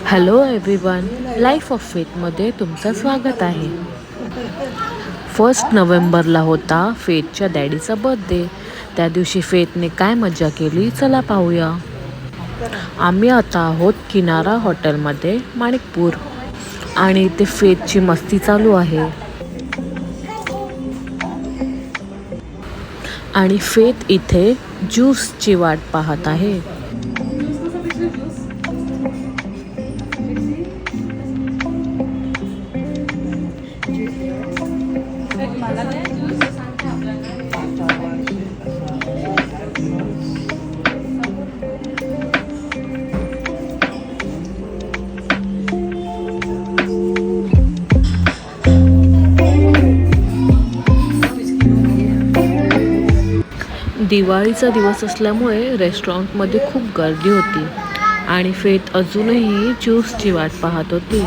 Hello everyone, life of फेथमध्ये तुमचं स्वागत आहे. 1 नोव्हेंबरला होता फेथच्या डॅडीचा बर्थडे. त्या दिवशी फेथने काय मजा केली चला पाहूया. आम्ही आता आहोत किनारा हॉटेलमध्ये माणिकपूर आणि इथे फेथची मस्ती चालू आहे. आणि फेथ इथे ज्यूसची वाट पाहत आहे. दिवाळीचा दिवस असल्यामुळे रेस्टॉरंटमध्ये खूप गर्दी होती आणि फेथ अजूनही ज्यूसची वाट पाहत होती.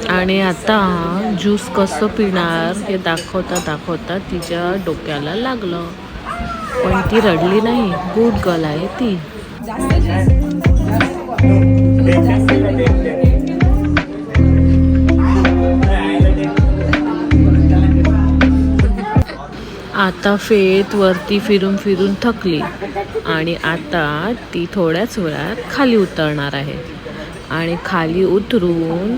आणि आता ज्यूस कसं पिणार हे दाखवता तिच्या डोक्याला लागलं, पण ती रडली नाही. गुड गर्ल आहे ती. आता फेथ वरती फिरून थकली आणि आता ती थोड्याच वेळात खाली उतरणार आहे. आणि खाली उतरून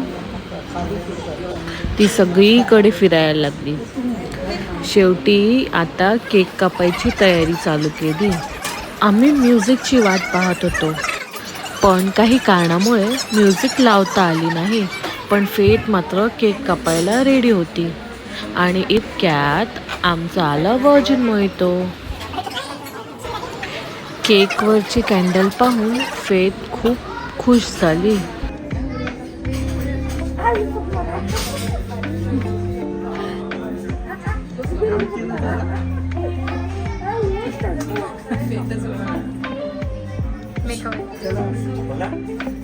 ती सगळीकडे फिरायला लागली. शेवटी आता केक कापायची तयारी चालू केली. आम्ही म्युझिकची वाट पाहत होतो, पण काही कारणामुळे म्युझिक लावता आली नाही. पण फेथ मात्र केक कापायला रेडी होती आणि इतक्यात आमचा आला व्हर्जिन मोहितो. केकवरची कॅन्डल पाहून फेथ खूप खुश झाली.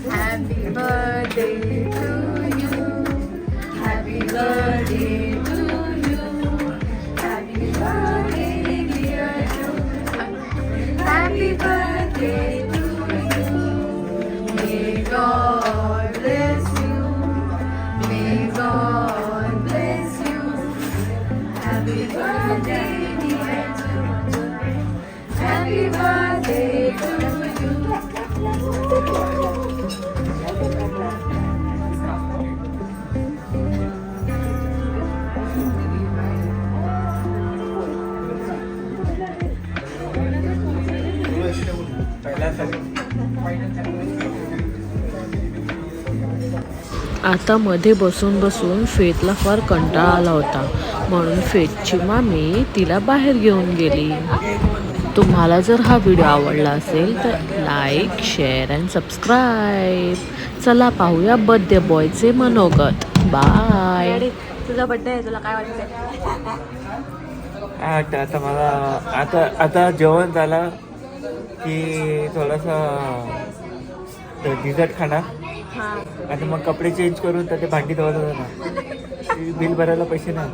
Happy birthday to you. Happy birthday to you. Happy birthday dear you. Happy birthday to you. May God bless you. May God bless you. Happy birthday dear you. Happy birthday to you. आता मध्ये बसून फेथला फार कंटाळा आला होता, म्हणून फेथची मामी तिला बाहेर घेऊन गेली. तुम्हाला जर हा व्हिडिओ आवडला असेल तर लाईक, शेअर अँड सबस्क्राईब. चला पाहूया बर्थडे बॉयचे मनोगत. बाय. तुझा बर्थडे आहे, तुला काय वाटतंय? आता मला आता जेवण झालं की थोडासा डिझर्ट खाणार आणि मग कपडे चेंज करून तर ते भांडी धुवायला जाणार. बिल भरायला पैसे नाही.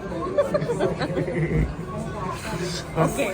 ओके.